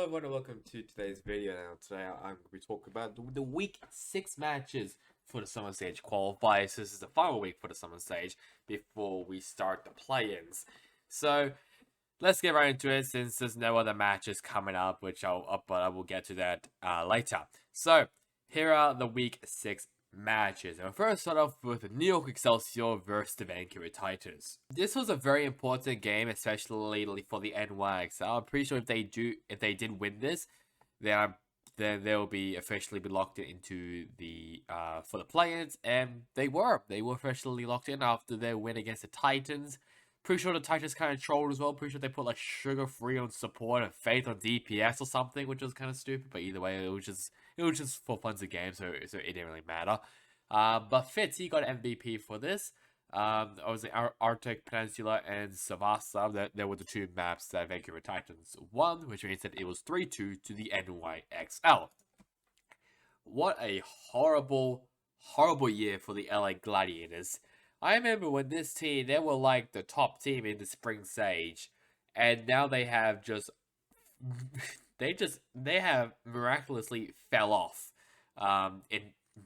everyone and welcome to today's video. Now today I'm going to be talking about the week 6 matches for the Summer Stage qualifiers. This is the final week for the Summer Stage before we start the play-ins. So let's get right into it since there's no other matches coming up, but I will get to that later. So here are the week 6 matches. And we'll first start off with the New York Excelsior versus the Vancouver Titans. This was a very important game, especially for the NYXL. I'm pretty sure if they did win this, then they'll be officially locked into the for the play-ins, and they were officially locked in after their win against the Titans. Pretty sure the Titans kind of trolled as well. Pretty sure they put like Sugar Free on support and Faith on DPS or something, which was kind of stupid. But either way, it was just for fun of game, so it didn't really matter. But Fitz, he got MVP for this. Obviously, Arctic Peninsula and Savasa, there were the two maps that Vancouver Titans won, which means that it was 3-2 to the NYXL. What a horrible, horrible year for the LA Gladiators. I remember when this team, they were like the top team in the Spring Sage, and now they have just, they have miraculously fell off,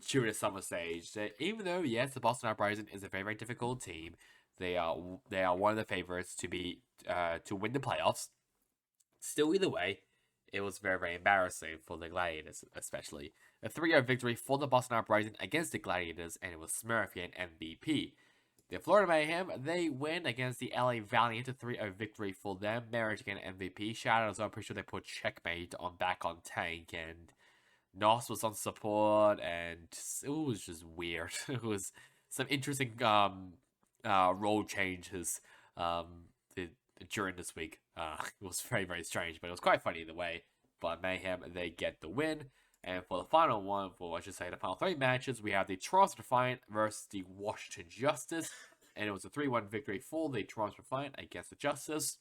during the Summer Stage. Even though, yes, the Boston Uprising is a very, very difficult team, they are one of the favorites to win the playoffs. Still, either way, it was very, very embarrassing for the Gladiators, especially. A 3-0 victory for the Boston Uprising against the Gladiators, and it was Smurfy and MVP. The Florida Mayhem, they win against the LA Valiant, a 3-0 victory for them. Marriage again MVP. Shout out as well, I'm pretty sure they put Checkmate back on tank, and Nos was on support, and it was just weird. It was some interesting role changes during this week. It was very, very strange, but it was quite funny either way. But Mayhem, they get the win. And for the final one, the final 3 matches, we have the Toronto Defiant versus the Washington Justice. And it was a 3-1 victory for the Toronto Defiant against the Justice.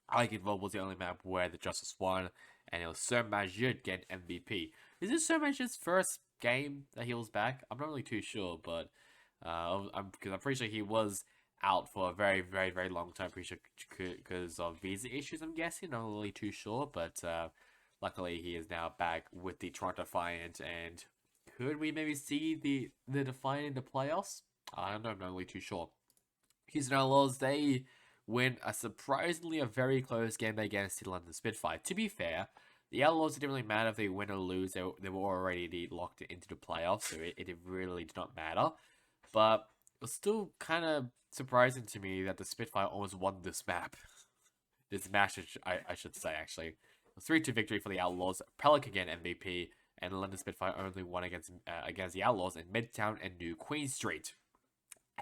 Eigenville was the only map where the Justice won, and it was Sir Majid getting MVP. Is this Sir Majid's first game that he was back? I'm not really too sure, but because I'm pretty sure he was out for a very, very, very long time, pretty sure because of visa issues, I'm guessing. Not really too sure, but luckily he is now back with the Toronto Defiant, and could we maybe see the Defiant in the playoffs? I don't know, I'm not really too sure. Houston Outlaws, they win a very close game against the London Spitfire. To be fair, the Outlaws, it didn't really matter if they win or lose. They were already locked into the playoffs, so it really did not matter. But it was still kind of surprising to me that the Spitfire almost won this map. This match, I should say, actually. It was 3-2 victory for the Outlaws. Prelic again MVP, and London Spitfire only won against the Outlaws in Midtown and New Queen Street.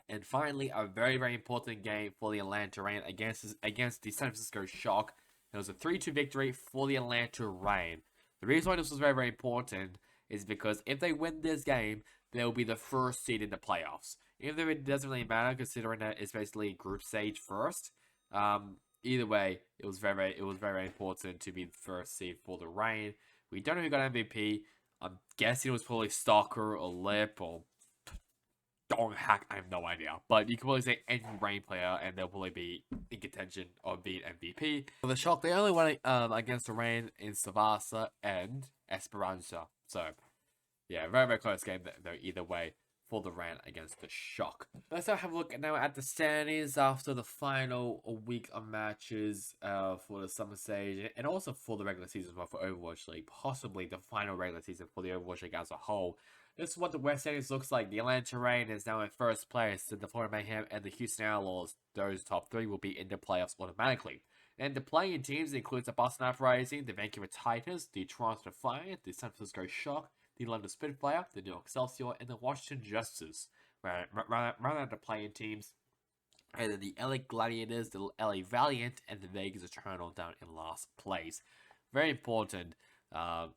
And finally, a very, very important game for the Atlanta Reign against the San Francisco Shock. It was a 3-2 victory for the Atlanta Reign. The reason why this was very, very important is because if they win this game, they'll be the first seed in the playoffs. Even though it doesn't really matter, considering that it's basically group stage first. Either way, it was very, very important to be the first seed for the Reign. We don't know who got MVP. I'm guessing it was probably Stalker or Lip or Dong Hack, I have no idea. But you can probably say any Reign player, and they'll probably be in contention of being MVP. For the Shock, they only won against the Reign in Savasa and Esperanza. So, yeah, very, very close game, though, either way, for the Reign against the Shock. Let's now have a look now at the standings after the final week of matches for the Summer Stage, and also for the regular season as well for Overwatch League. Possibly the final regular season for the Overwatch League as a whole. This is what the West Standings looks like. The Atlanta Reign is now in first place, and the Florida Mayhem and the Houston Outlaws, those top 3, will be in the playoffs automatically. And the playing teams includes the Boston Uprising, the Vancouver Titans, the Toronto Defiant, the San Francisco Shock, the London Spitfire, the New York Excelsior, and the Washington Justice. Run out the playing teams. And then the LA Gladiators, the LA Valiant, and the Vegas Eternal down in last place. Very important. I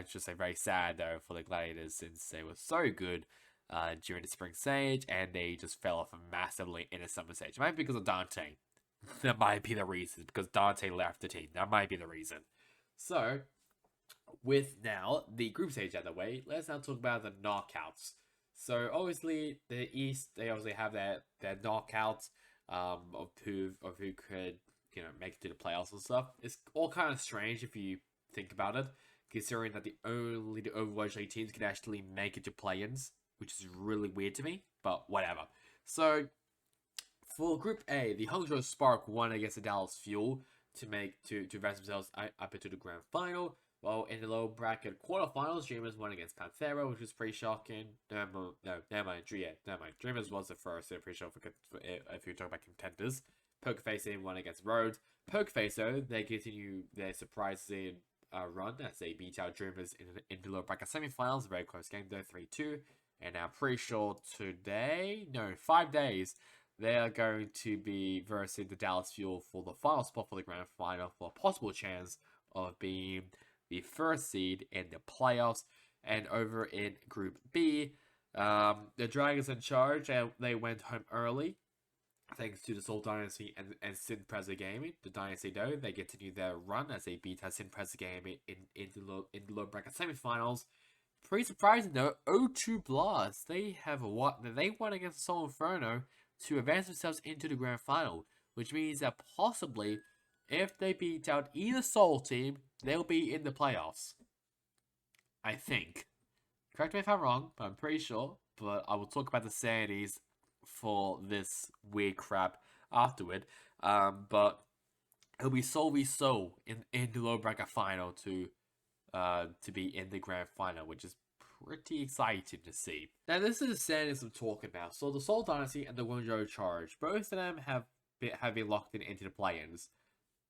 should say very sad though for the Gladiators, since they were so good during the Spring Stage, and they just fell off massively in the Summer Stage. It might be because of Dante. That might be the reason, because Dante left the team. That might be the reason. So, with now the group stage out of the way, let's now talk about the knockouts. So obviously the East, they obviously have their knockouts of who could make it to the playoffs and stuff. It's all kind of strange if you think about it, considering that only the Overwatch League teams can actually make it to play-ins, which is really weird to me, but whatever. So, for Group A, the Hangzhou Spark won against the Dallas Fuel to advance themselves up into the grand final. While in the low bracket quarterfinals, Dreamers won against Panthera, which was pretty shocking. No, never mind. Never mind. Dreamers was the first, I'm pretty sure, if you're talking about contenders. Pokerface won against Rhodes. Pokerface, though, they continue their surprising run as they beat out Dreamers in the low bracket semifinals. A very close game, though, 3-2. And I'm pretty sure 5 days, they are going to be versing the Dallas Fuel for the final spot for the grand final for a possible chance of being the first seed in the playoffs. And over in Group B, the Dragons in charge, and they went home early thanks to the Seoul Dynasty and Sin Preza Gaming. The Dynasty, though, they continue their run as they beat Sin Preza Gaming in the low bracket semifinals. Pretty surprising, though, O2 Blast, they won against Seoul Inferno to advance themselves into the grand final, which means that possibly, if they beat out either Seoul team, they'll be in the playoffs. I think. Correct me if I'm wrong, but I'm pretty sure. But I will talk about the sanities for this weird crap afterward. But it'll be Seoul v Seoul in the low bracket final to be in the grand final, which is pretty exciting to see. Now, this is the standings I'm talking about. So the Seoul Dynasty and the Guangzhou Charge, both of them have been locked into the play-ins.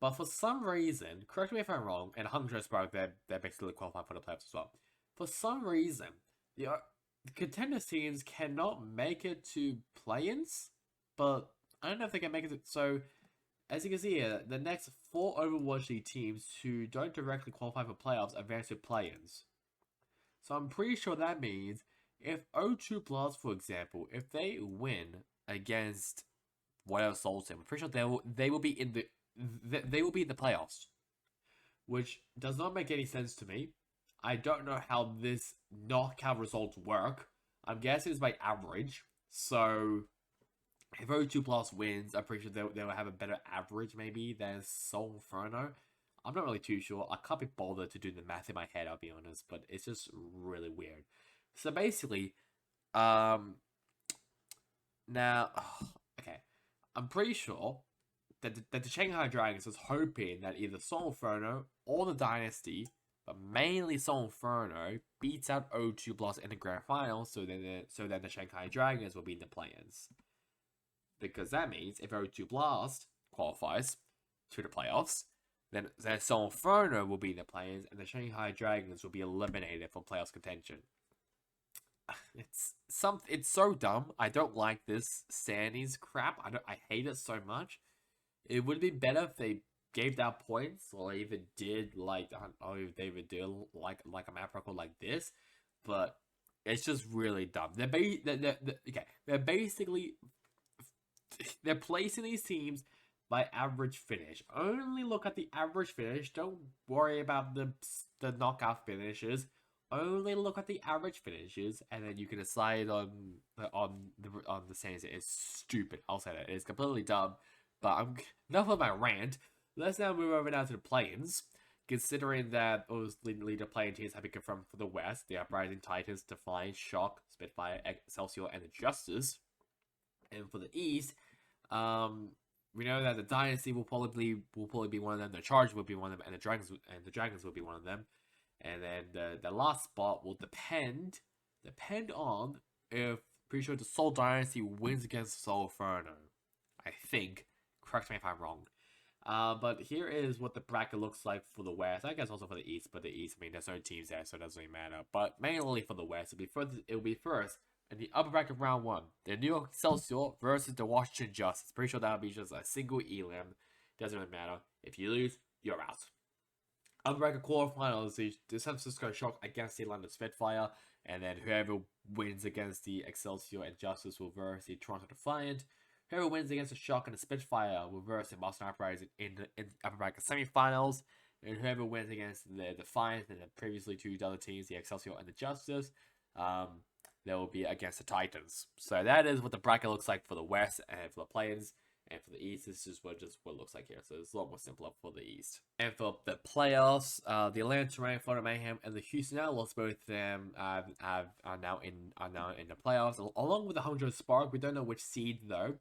But for some reason, correct me if I'm wrong, and Hangzhou Spark, they're basically qualified for the playoffs as well. For some reason, the contender teams cannot make it to play-ins, but I don't know if they can make it. So, as you can see here, the next 4 Overwatch League teams who don't directly qualify for playoffs advance to play-ins. So I'm pretty sure that means if O2 Blast, for example, if they win against whatever Seoul team, I'm pretty sure they will be in the playoffs, which does not make any sense to me. I don't know how this knockout results work. I'm guessing it's by average. So if O2 Plus wins, I'm pretty sure they'll have a better average maybe than Seoul Inferno. I'm not really too sure. I can't be bothered to do the math in my head, I'll be honest, but it's just really weird. So basically, now, okay, I'm pretty sure that the Shanghai Dragons was hoping that either Seoul Inferno or the Dynasty, but mainly Seoul Inferno, beats out O2 Blast in the grand final, so then the Shanghai Dragons will be in the play-ins. Because that means if O2 Blast qualifies to the playoffs, then Seoul Inferno will be in the play-ins, and the Shanghai Dragons will be eliminated from playoffs contention. It's so dumb. I don't like this standings crap. I hate it so much. It would be better if they gave out points, or even did like if they even did like a map record like this. But it's just really dumb. They're placing these teams by average finish. Only look at the average finish. Don't worry about the knockout finishes. Only look at the average finishes, and then you can decide on the standings. It's stupid. I'll say that. It's completely dumb. But enough of my rant. Let's now move over now to the play-ins. Considering that obviously the playing teams have been confirmed for the West, the Uprising Titans, Defiant, Shock, Spitfire, Excelsior, and the Justice. And for the East, we know that the Dynasty will probably be one of them. The Charge will be one of them, and the Dragons will be one of them. And then the last spot will depend on if pretty sure the Seoul Dynasty wins against Seoul Inferno. I think. Correct me if I'm wrong. But here is what the bracket looks like for the West. I guess also for the East, but the East, I mean, there's no teams there, so it doesn't really matter. But mainly for the West, it'll be first in the upper bracket of round 1. The New York Excelsior versus the Washington Justice. Pretty sure that'll be just a single elim. Doesn't really matter. If you lose, you're out. Upper bracket quarterfinals, the San Francisco Shock against the Atlanta Spitfire, and then whoever wins against the Excelsior and Justice will verse the Toronto Defiant. Whoever wins against the Shock and the Spitfire will verse the Boston Uprising in upper bracket semifinals. And whoever wins against the Defiant and the previously 2 other teams, the Excelsior and the Justice, they will be against the Titans. So that is what the bracket looks like for the West and for the play-ins. And for the East, this is what it looks like here. So it's a lot more simpler for the East. And for the playoffs, the Atlanta Reign, Florida Mayhem, and the Houston Outlaws, both of them are now in the playoffs, along with the Hangzhou Spark. We don't know which seed though,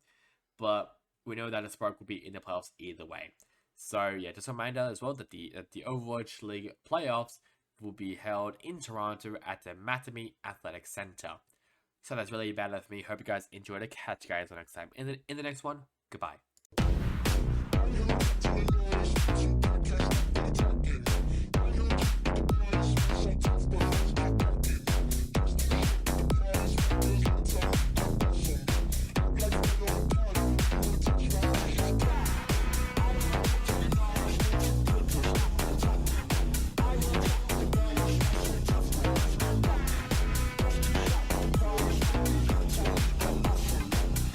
but we know that the Spark will be in the playoffs either way. So yeah, just a reminder as well that the Overwatch League playoffs will be held in Toronto at the Mattamy Athletic Center. So that's really about it for me. Hope you guys enjoyed it. Catch you guys next time in the next one. Goodbye.